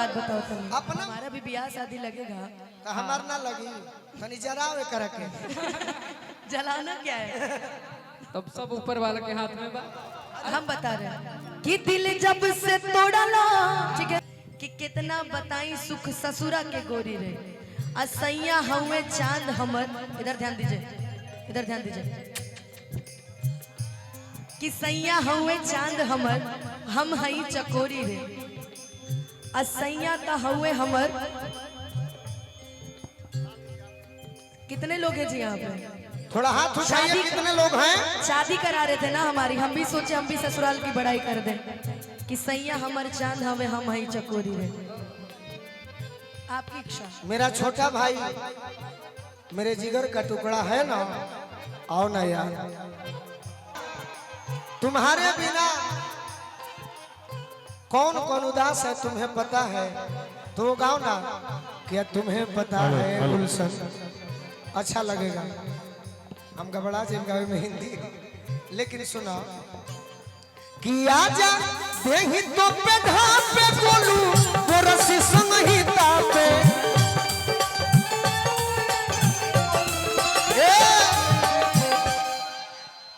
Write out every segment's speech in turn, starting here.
बात बताओ तुम। अपना हमारा भी ब्याह शादी लगेगा तो हमार ना लगी तनी जरावे करे के जलाना क्या है? तब सब ऊपर वाला के हाथ में बा। हम बता रहे हैं कि दिल जब से तोड़ा ला, ठीक है, कि कितना बताई सुख ससुरा के गोरी रे, असैया हमें चांद हमर, इधर ध्यान दीजिए, इधर ध्यान दीजिए, कि सैया हमें चांद हमर, हम हई चकोरी रे, असैया तो हवे हमर। कितने लोग हैं जी यहाँ पे? थोड़ा हाथ उठाइए, कितने लोग हैं? शादी करा रहे थे ना हमारी, हम भी सोचे हम भी ससुराल की बड़ाई कर दें कि सैया हमारे चांद हमें, हम हई चकोरी रे। आपकी इच्छा। मेरा छोटा भाई मेरे जिगर का टुकड़ा है ना, आओ ना यार, तुम्हारे बिना कौन कौन उदास है तुम्हें पता है, तो गाओ ना, क्या तुम्हें पता है गुलशन, अच्छा लगेगा। हम घबरा जाएंगे में हिंदी, लेकिन सुना कि आजा देही तो पे ढापे बोलू तो रसी संहिता पे,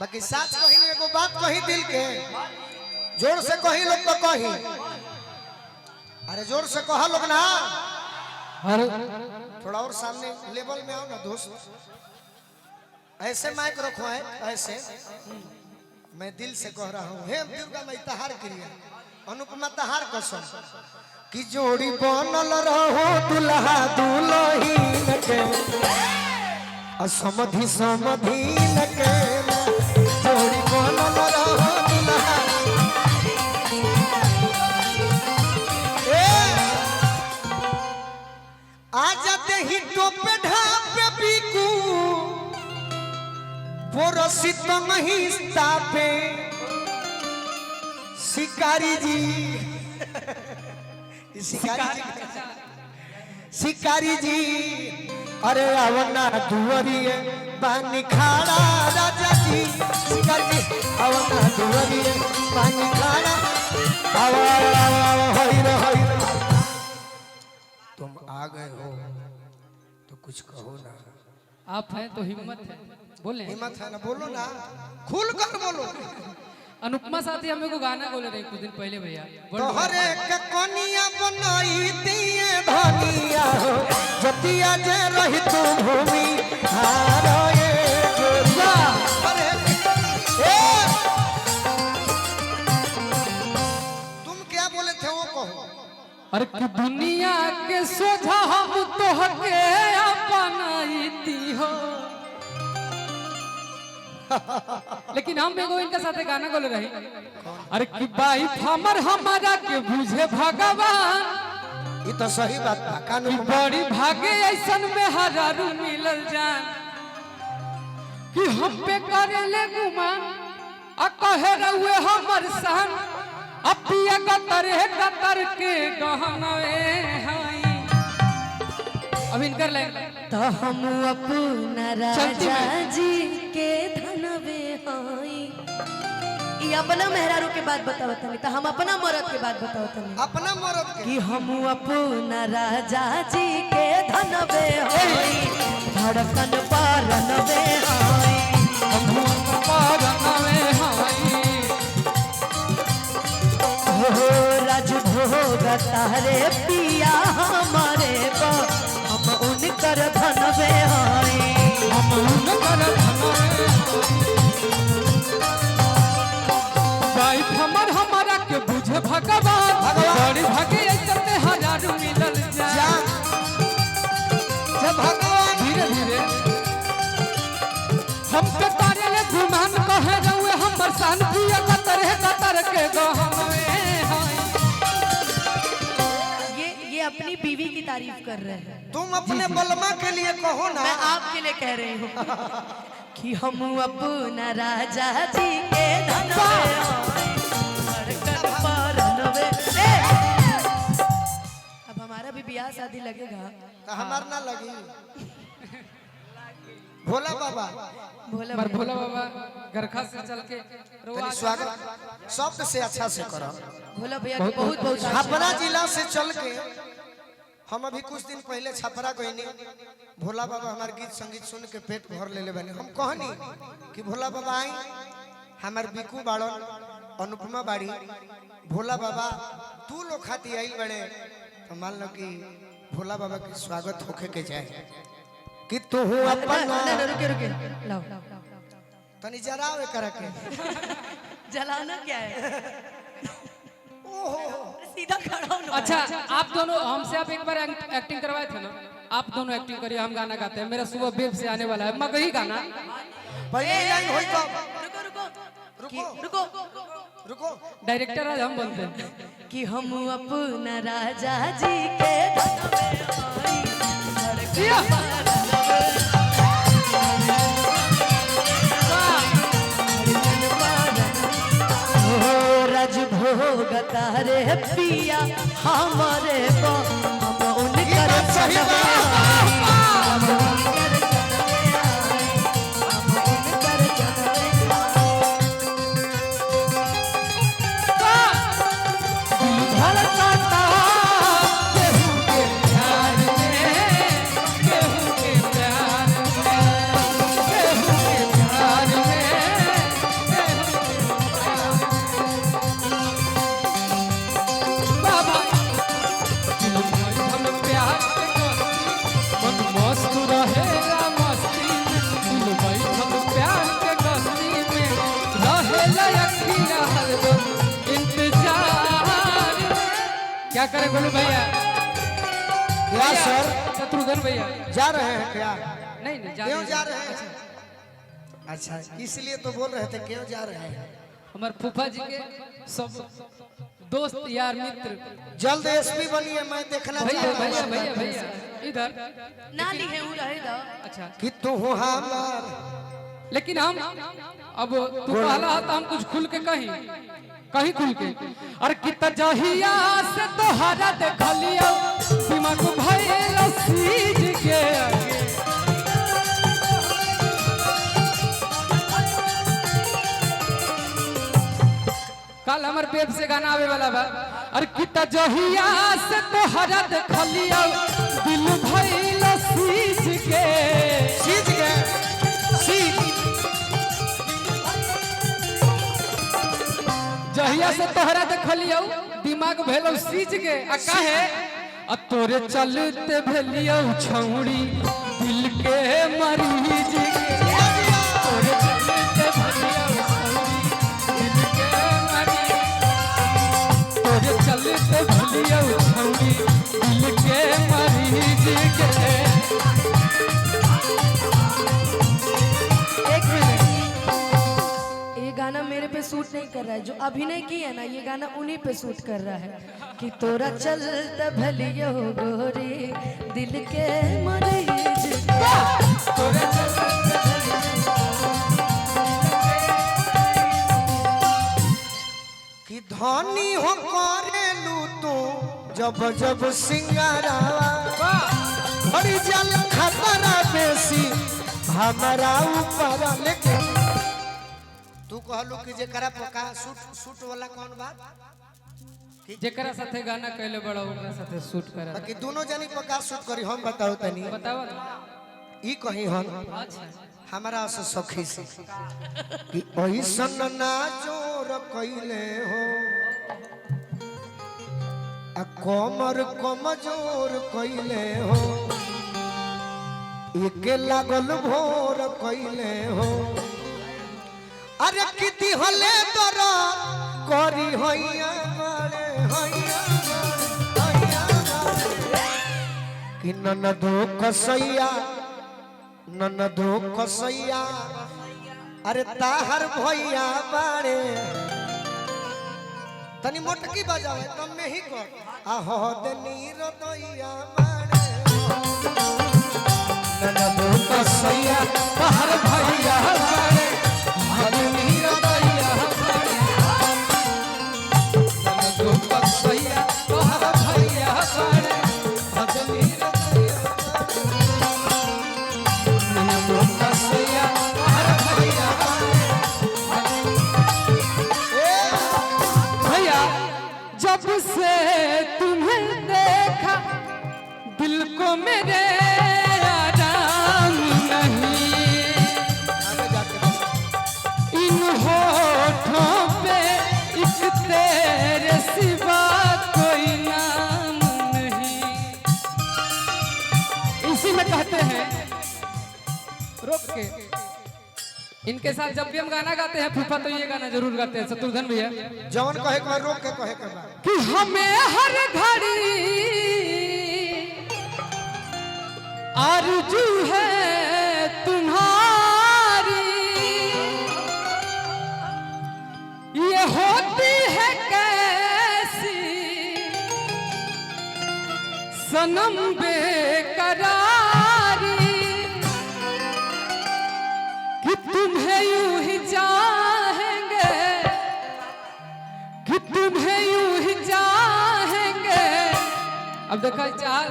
बाकी साच कहीं नहीं, एगो बात कही दिल के, जोर से कही लोग तो कही, अरे जोर से कहा लोग ना, थोड़ा और सामने लेवल में आओ ना दोस्त, ऐसे माइक रखो है, ऐसे मैं दिल से कह रहा हूँ, हे दुर्गा मैं तहार क्रिया, अनुपमा तहार कसम, कि जोड़ी बनल रहो दुल्हा दुल्हीन के, असमधि समधीन के, जोड़ी बनल रहो दुल्हा, आ जाते ही टोपे ढापे बिकू पोरसी तो नहीं पे, शिकारी जी शिकारी जी, अरे आवना दुआरिये पानी खाड़ा राजा जी, शिकारी जी आवना दुआरिये पानी खाड़ा, तुम आ गए हो तो कुछ कहो ना। आप हैं तो हिम्मत है, बोले। हिम्मत है ना, बोलो ना, खुल कर बोलो। अनुपमा साथी हमें को गाना बोले रहे कुछ दिन पहले भैया, तोहरे के कोनिया बनाई दिए धनिया हो, जतिया जे रही तू भूमि हारो ये गोरिया, अरे तुम क्या बोले थे वो कहो। अरे कि दुनिया के सोझा हम तो हके अपनाईती हो, लेकिन हम एगो इनका साथे गाना बोले रही, अरे कि भाई हमर हमारा के बुझे भगवान, ये तो सही बात बा, कानून बड़ी भागे ऐसन में हरारू मिलल जान, कि हम पे करे ले गुमान, आ कहे रहुए हमर सहन, अपिया कतर के गहनवे हई। अब इनकर लाइन, तो हम अपना राजा जी के धनवे हई, ये अपना मेहरारू के बात बताओ तनी, तो हम अपना मरद के बात बताओ तनी, अपना मरद के, कि हम अपना राजा जी के धनवे हई, धड़कन पारनवे हई, हम पारनवे हई, हो राज भोग तारे पिया हमारे बा, हम उनकर धनवे हई, हम उनकर धनवे भाई हमर हमारा के बुझे भगवान, बड़ी भागे ऐसे में हजारू मिलल जा, जब भगवान धीरे धीरे हम पे तारे ले गुमान कहे रहुए हमर सान, पिया कतर के गहनवे हई। ये अपनी बीवी की तारीफ कर रहे हैं, तुम अपने बलमा के लिए कहो ना, मैं आपके लिए कह रही हूँ कि हम अपना राजा जी के धनवे हई, धड़कन पारनवे। अब हमारा भी ब्याह शादी लगेगा तो हमार ना लगी, भोला बाबा भोला पर भैया। भोला बाबा गरखा से चल के तनी स्वागत शब्द से अच्छा से करो। भोला भैया के बहुत बहुत छपरा जिला से चल के हम अभी कुछ दिन पहले छपरा गईनी। भोला बाबा हमारे गीत संगीत सुन के पेट भर ले बने। हम कहनी कि भोला बाबा आई हमार बिकू बाड़न अनुपमा बाड़ी भोला बाबा तू लोग खाती आई बड़े तो मान लो कि भोला बाबा के स्वागत होके के जाए कि तू अपन रुके रुके लाओ तनी जराव कर के जलाना क्या है सीधा खड़ा हो ना। अच्छा आप दोनों हमसे आप एक बार एक्टिंग करवाए थे ना, आप दोनों एक्टिंग करिए, हम गाना गाते हैं। मेरा सुबह वेब से आने वाला है मगही गाना। पहले लाइन होई तो रुको रुको रुको रुको डायरेक्टर आज हम बनते हैं। कि हम अपना राजा जी के धन में आई, रज भोग तारे पिया हमारे को हम उनकर सही हम उनकर क्या करे गोलू भैया? क्या सर शत्रुघ्न भैया जा रहे हैं क्या नहीं नहीं क्यों नहीं। जा रहे हैं अच्छा इसलिए तो बोल रहे थे क्यों जा रहे हैं हमारे फूफा जी के सब दोस्त यार मित्र जल्द एसपी बनिए मैं देखना भैया चाहता भैया हूं भैया भैया इधर नाली है वो रहे दा। अच्छा कि तू हमार लेकिन हम अब तू कहला तो हम कुछ खुल के कहीं खुल के और कितना जहिया से तोहरा देखलियो दिमाग भइल सीज के आगे। कल हमर पेट से गाना आवे वाला बा और कितना जहिया से तोहरा देखलियो दिल भइल सीज के सीज गए सीज जहिया से तोहरा देखलियो दिमाग भेलो सीज के आ काहे आ तोरे चलते भेलियो छौड़ी दिल के मरीज के तोरे चलते भेलियो छौड़ी दिल के मरीज तोरे चलते भेलियो छौड़ी दिल के मरीज के। एक मिनट, ये गाना मेरे पे सूट नहीं कर रहा है। जो अभिनय की है ना, ये गाना उन्हीं पे सूट कर रहा है कि तोरा चलता भलियो गोरी दिल के मरीज के। तोरे चलते कि धनी हो करेलू तू जब जब सिंगारावा बड़ी जल खतरा बेसी हमारा ऊपर लेके तू कहलू कि जेकरा पका सूट सूट वाला कौन बात जेकरा साथे गाना कहले बड़ा ओकरा साथे शूट करा बाकी दोनों जनी पका शूट करी हम बताओ तनी बतावा ना। ई कहीं हम अच्छा हमारा से सखी से कि ओइसन ना जोर कइले हो आ कमर कमजोर कइले हो एके लागल भोर कइले हो अरे किती हले तोरा करी होइया मारे होइया कि ननदो कसैया ननदो कसैया अरे ताहर भैया बारे तनी मोटकी बजावे तब में ही कर आहो दनी रदैया बारे ननदो कसैया ताहर भैया बारे दनी रदैया बारे ननदो कसैया तोहर भैया बारे दनी रदैया ननदो मेरे आराम नहीं, आगे जाके इन होठों पे एक तेरे सिवा कोई नाम नहीं। इसी में कहते हैं रोक के, इनके साथ जब भी हम गाना गाते हैं फूफा तो ये गाना जरूर गाते हैं शत्रुघ्न भैया, जवन कहे के बाद रोक के कहे के बाद कि हमें हर घड़ी आरज़ू है तुम्हारी, ये होती है कैसी सनम बेकरारी, कि तुम्हें यूं ही चाहेंगे, कि तुम्हें यूं ही चाहेंगे। अब देखा चाल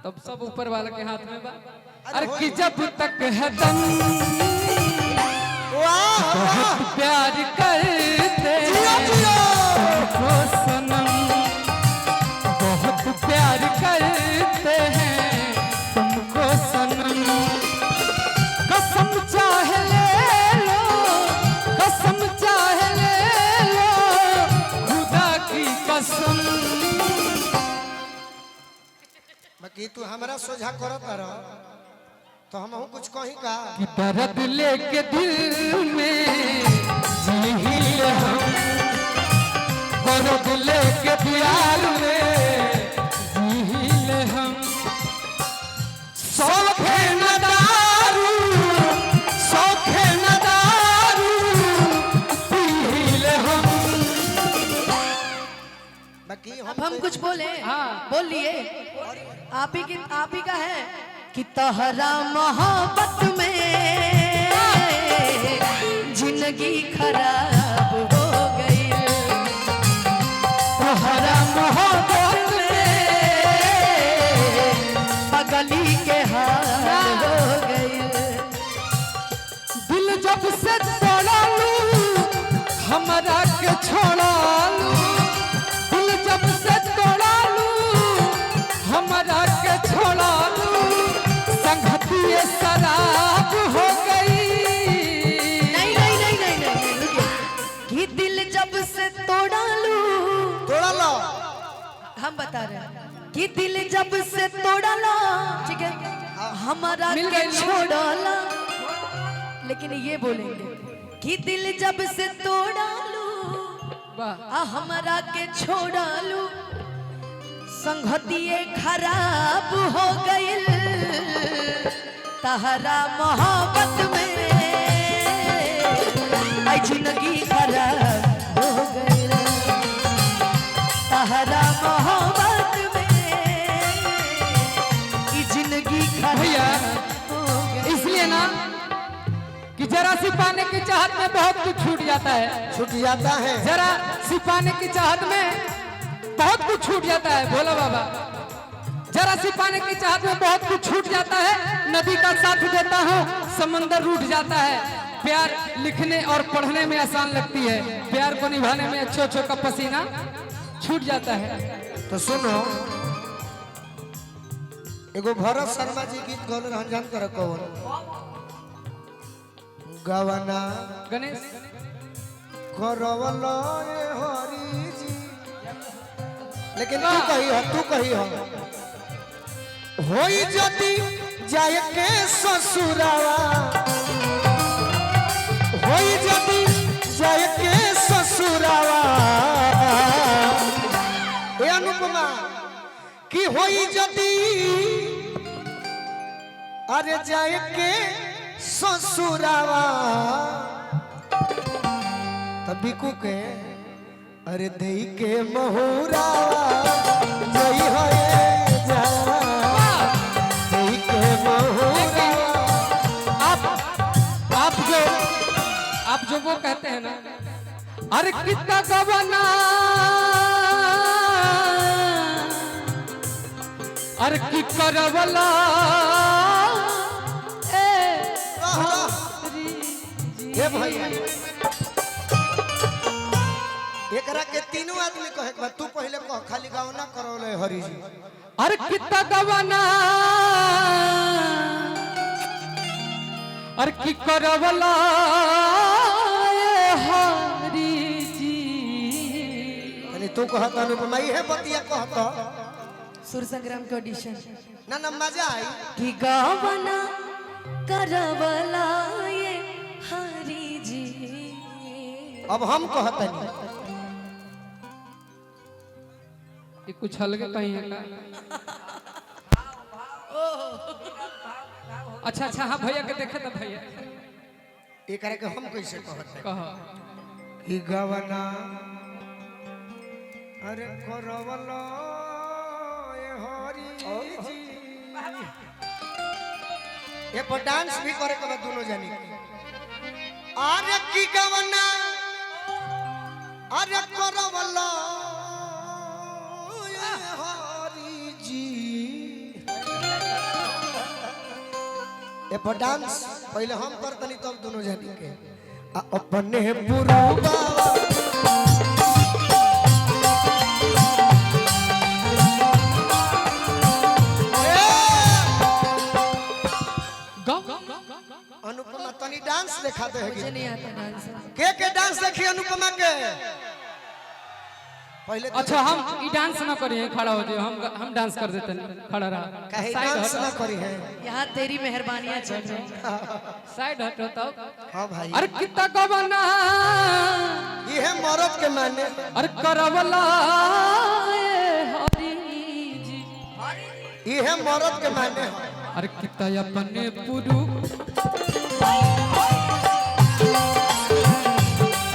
तब सब ऊपर वाले के हाथ में बा, अरे कि जब तक है दम बहुत प्यार करते हैं तुमको सनम, बहुत प्यार करते हैं तुमको सनम। कसम चाहे ले लो, कसम चाहे ले लो, खुदा की कसम। बाकी तू हमरा सोझा करत रह तो हम कुछ कहीं का कि दर्द लेके दिल में जी हम, दर्द लेके दिल में जी हम। शौखे न दारू, शौखे न दारू पील हम। बाकी अब हम कुछ बोले, हाँ। बोलिए, आप ही का है कि तहरा मोहब्बत में जिंदगी खराब हो गई, तहरा मोहब्बत में पगली के हाल हो गई। दिल जब से तोड़ा लूं हमारा के छोड़ा लूं, दिल जब से तोड़ा लूं हमारा के छोड़ा लूं, संगतिये शराब हो गई। नहीं नहीं नहीं नहीं नहीं रुकिए, कि दिल जब से तोड़ा लूं, तोड़ा लो हम बता रहे हैं कि दिल जब से तोड़ा ला, ठीक है, हमारा मिल के गई। छोड़ा ला, लेकिन ये बोलेंगे कि दिल जब से तोड़ा लू, वाह, हमारा के छोड़ा लू, संगतिये खराब हो गइल, तहरा मोहब्बत में आई जिंदगी खराब हो गइल, तहरा मोहब्बत में ई जिंदगी भैया, खराब हो गइल। इसलिए ना कि जरा सी पाने की चाहत में बहुत कुछ छूट जाता है, छूट जाता है। जरा सी पाने की चाहत में बहुत कुछ छूट जाता है। भोला बाबा, जरा सी पाने की चाहत में बहुत कुछ छूट जाता है। नदी का साथ देता हूँ समंदर रूठ जाता है। प्यार लिखने और पढ़ने में आसान लगती है, प्यार को निभाने में अच्छो अच्छो का पसीना छूट जाता है। तो सुनो, एगो भरत शर्मा जी गीत गौल रहन, जान कर कौन गवना गणेश करवल ए हरि जी, लेकिन तू कही हो होई जदी जाय के ससुरावा, होई जदी जाय के ससुरावा, ए अनुपमा की होई जदी अरे जाय के ससुरावा, तबिकू के अरे दई के महुरावा जई होए जा, दई के महुरावा। आप जो वो कहते हैं ना, अरे कितना गवाना, अरे की करवला ए भैया एकरा के तीनों आदमी कहे के बाद तू पहले कह, खाली गाँव ना करौले हरी जी। अरे कितना गवाना अरे की करवला हरी जी। यानी तू कहता अनुपमा है बतिया कहता सुर संग्राम के ऑडिशन ना ना मजा आई कि गावना करवला ये हरी जी। अब हम कहता नहीं ये कुछ अलग कहीं है का? अच्छा अच्छा हाँ भैया के देखे तो भैया एक के हम कैसे कहते कहो कि गवना अरे करवला ये हरी जी। ये पर डांस भी करे के बाद दोनों जानी अरे की गवना अरे करवला ये हरी जी। ये पर डांस पहले हम करतनी तब दोनों जानी के अपने पुरुबा अनुपमा तनी डांस दिखाते हैं मुझे नहीं आता डांस। के डांस देखी अनुपमा के पहले तो अच्छा हम ई डांस ना करिए खड़ा हो जाए हम डांस कर देते हैं खड़ा रहा कहे साइड डांस ना हटो करी है। यहाँ तेरी मेहरबानियां चल रही। साइड हटो तब। हाँ भाई अरे कितना गवाना ये है मरद के माने अरे करवला हरी जी। ये है मरद के माने अरे कितना अपने पुरु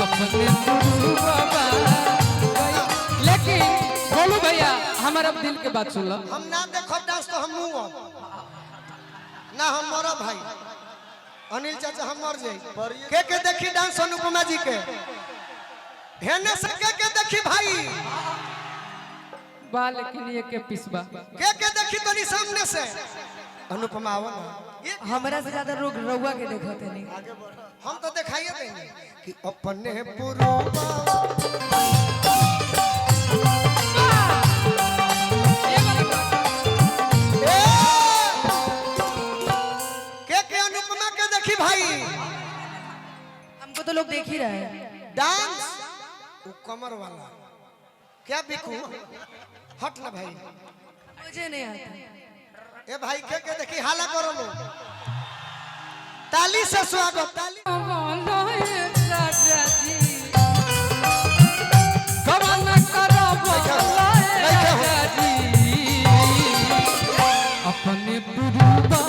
अपने पुरु बाबा। लेकिन बोलो भैया हमारा दिल के बात सुन लो। हम ना देखो डांस तो हम मुँह ना हम मरो भाई अनिल चाचा हम मर जाई के देखी डांस अनुपमा जी के हेने से के देखी भाई बा लेकिन ये के पिसबा के देखी तनी सामने से अनुपमा आओ ना हमरा से ज्यादा लोग रउआ के देखते नहीं। हम तो दिखाइए देंगे कि अपने पुरुबा के अनुपमा के देखी भाई हमको तो लोग देख ही रहे हैं। डांस वो कमर वाला क्या बिकू हट ना भाई मुझे नहीं आता। ए भाई के देखी हाला करो लो ताली से स्वागत ताली अपने पुरुबा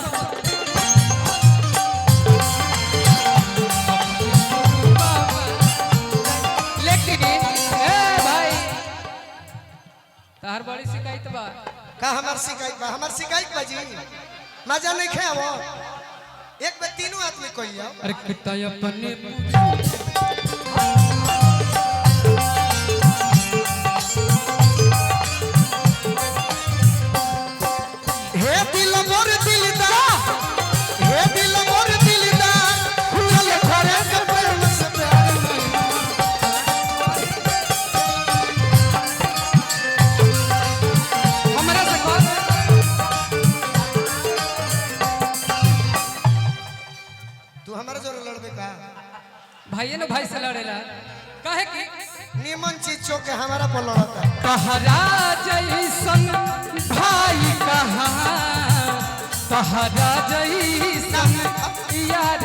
लेकिन ए भाई तार बड़ी शिकायत बा का हमार शिकायत बा जी मजा नहीं खे वो एक बे तीनों आदमी कोई जाओ अरे कितना अपने हे दिल मोर दिलदार हे दिल मोर दिलदार खुलल घरे के प्रेम से प्यार हमरा से कह तू हमारे जोर लड़बे का भाई ने भाई से लड़ेला काहे कि निमन चीज चो के हमारा पर लड़ता कहरा जैसन भाई कहा कहरा जैसन यार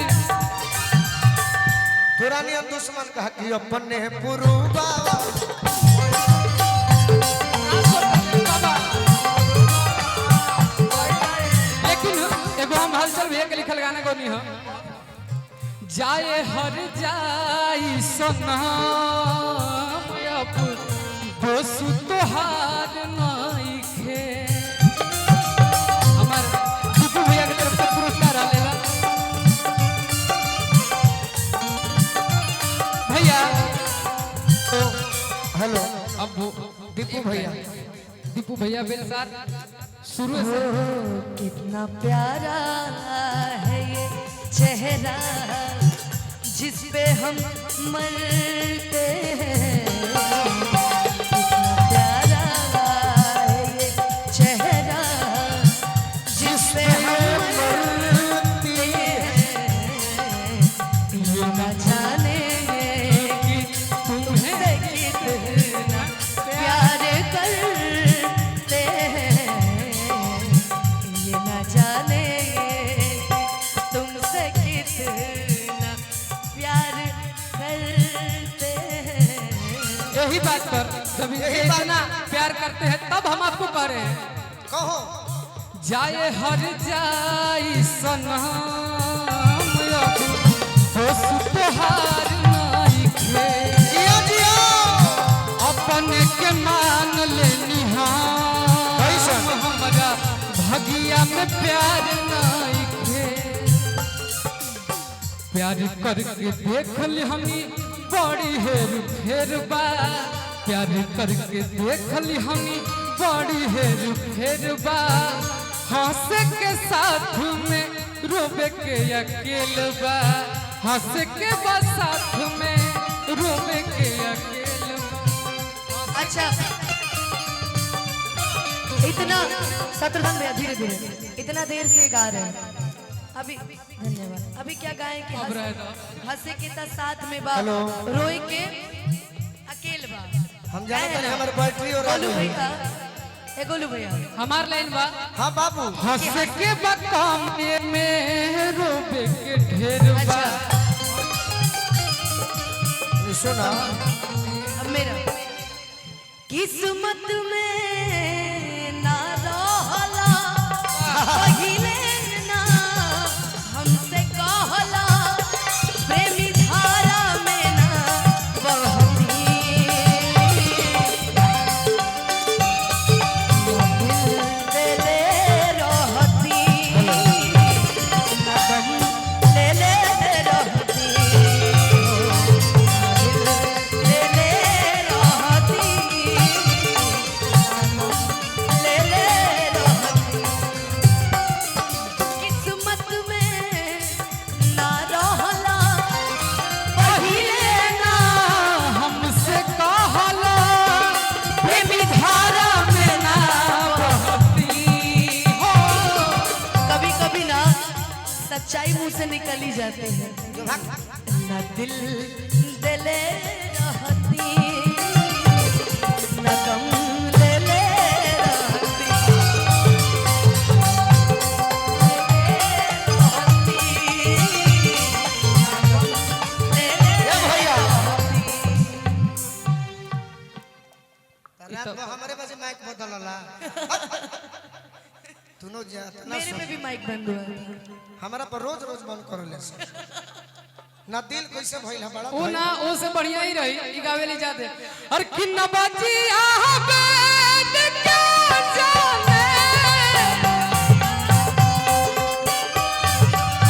तुरानी दुश्मन कहा कि अपने पुरुबा लेकिन एगो हम हलचल भैया के लिखल गाना गौनी हो जाए हर जाई सनम अब दोस्त तोहार नइखे। हमार दीपू भैया के तरफ से पुरस्कार आलेला भैया। तो हेलो अब दीपू भैया दीपू भैया मेरे साथ शुरू से कितना प्यारा है ये चेहरा जिस पे हम मरते हैं। बात पर जब यही ये बात- इतना प्यार करते हैं तब हम आपको कह रहे हैं कहो जाए हर जाई सनम हो सुतहार नहीं खे जियो जियो अपने के मान लेनी कैसन? हमारा भगिया में प्यार नहीं खे प्यार करके देख ली हमी बड़ी हेर फेर बा प्यार करके देख ली हमी बड़ी हेर फेर बा हंस के साथ में रोबे के अकेल बा हंस के बा साथ में रोबे के अकेल बा अच्छा इतना शत्रुघ्न भैया धीरे धीरे इतना देर से गा रहे हैं अभी धन्यवाद अभी क्या गाएं कि अब रह दो। हंसे के ता साथ में बा हेलो। रोई के अकेल बा हम जानते हैं हमारे बैटरी और गोलू आलू है। भैया ए गोलू भैया हमार लाइन बा हाँ बाबू हंस के बा काम में रोबे के ढेर बा अच्छा सुना अब मेरा किस्मत में ना रहला पहिले ना हमसे कहला प्रेमी धारा में ना बहती दिल ले रहती ना गम ले रहती किस्मत में ना रहला पहिले ना हमसे कहला प्रेमी धारा में ना बहती हो कभी कभी ना सच्चाई मुंह से निकल ही जाते हैं ना दिल दिले रहती ना गम ले रहती भैया रात में हमारे पास माइक बदलला तुनो जा ना मेरे में भी माइक बंद हुआ था हमारा पर रोज रोज बंद कर ले ना दिल कैसे भइल बड़ा ओ ना ओ से बढ़िया ही रही ई गावे ली जाते अरे किन्न बजी आहबे क्या जाने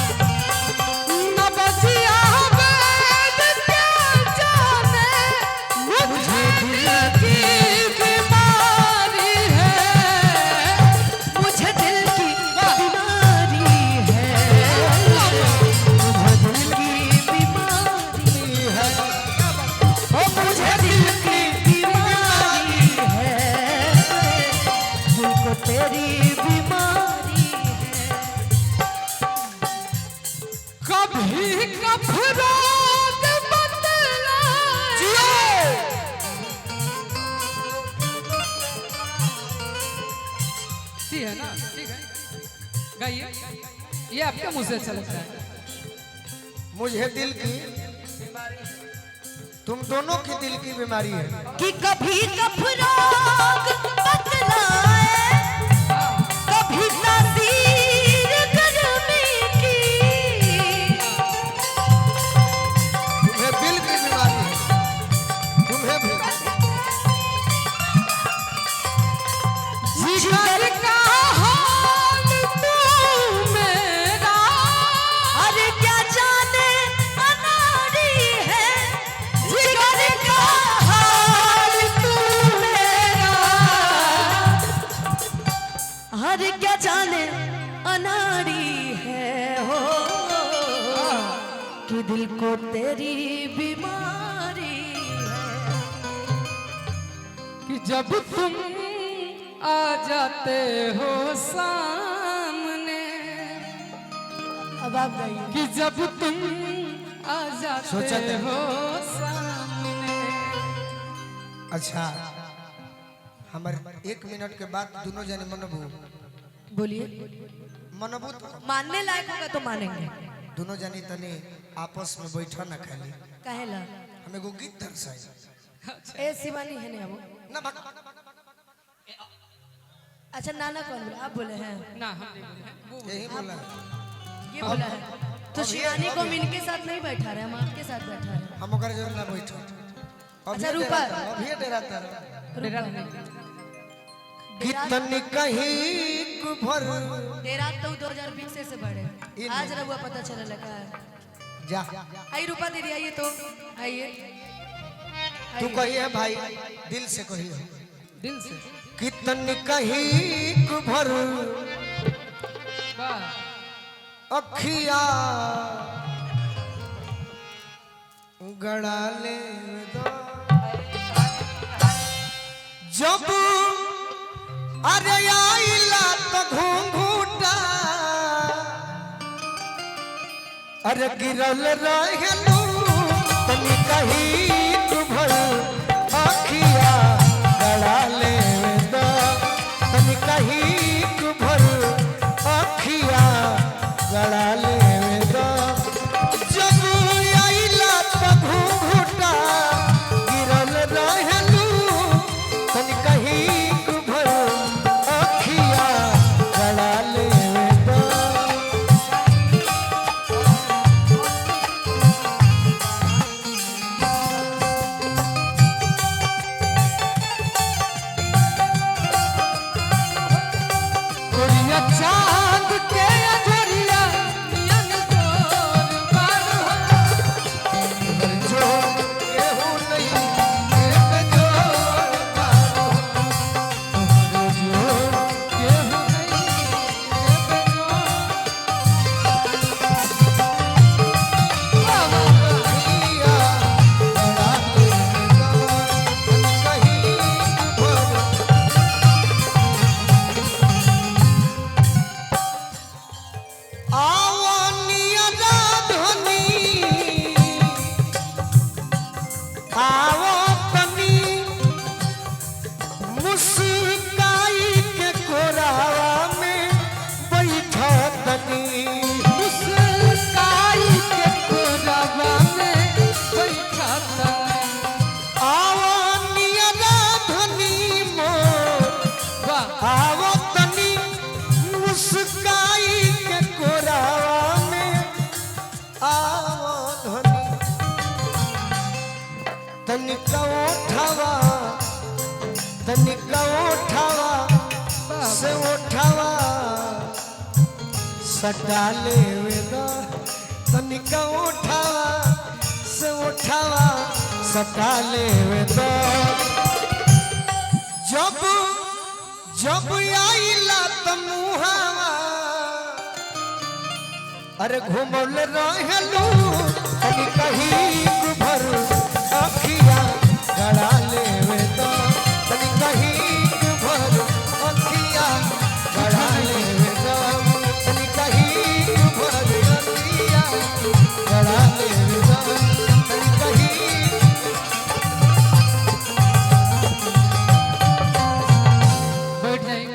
न बजी आहबे क्या जाने मुझे दिल की बीमारी है मुझे दिल की बीमारी है मुझे दिल की बीमारी है ओ मुझे दिल की बीमारी है दिल को तेरी बीमारी है कभी कफराद बदला ठीक है ना ठीक है गाइए ये आपके मुंह से अच्छा लगता है मुझे दिल की तुम दोनों की दिल की बीमारी है कि कभी कफराग बतलाए कभी तासीर गर्मी की तुम्हें दिल की बीमारी है तुम्हें भी जिगर का हाल तू मेरा अरे क्या जाने अनाड़ी है जिगर का हाल तू मेरा अरे क्या जाने अनाड़ी है हो कि दिल को तेरी बीमारी है कि जब तुम आ जाते हो सामने अब आप गाइए कि जब तुम आ सोचा जाते था। हो सामने अच्छा हमारे 1 मिनट के बाद दोनों जने मनबू बोलिए मनबू तो मानने लायक होगा तो मानेंगे दोनों जनी तनी आपस में बैठा ना खाली कहेला हम एगो गीत दर्शाई ए शिवानी है नहीं अब ना भाग अच्छा नाना कौन बोले आप बोले हैं ना हम नहीं बोले हैं, वो यही बोला है। ये बोला है तो शिवानी को हम इनके साथ नहीं बैठा रहे हम आपके साथ बैठा रहे हम ओकर जरूर ना बैठो अच्छा, रुपा। अभी डराता डेरा नहीं। कितनी कहीं भर तेरा तो 2020 से बढ़े आज रहुआ पता चला लगा जा आई रूपा दीदी आइए तो आइए तू कही है भाई दिल से कही है दिल से कितनी कहीं भर वाह अखिया गड़ा ले दो जब अरे आइला तो घूंघूटा अरे गिरल रहलू तनी कहीं भर अखिया गड़ा ले दो तनी कहीं भर अखिया गड़ा ले दो जब आइला तो घूंघूटा गिरल रहलू तनी कहीं भर अखिया गड़ा ले दो गोरिया चांद के अजोरिया नियन जोर बार हो जो केहू नहीं एक जोर मारो जोर के हो गई एक अखिया गड़ा ले दो कहीं भर आवनिया राधनी आवो तनी मुस्काई के कोरावा में बैठा तनी मुस्काई के कोरावा में बैठा तने आवनिया राधनी मोर वाह आवो तनी मुस्काई के कोरावा में आवो धनी तनिका उठावा से उठावा सटा ले वेदा तनिका उठावा से उठावा सटा ले वेदा जब जब आइला त मुहावा अरे घुमल रहलू तनी कहीं भर अखिया गड़ा ले तो तनी कहीं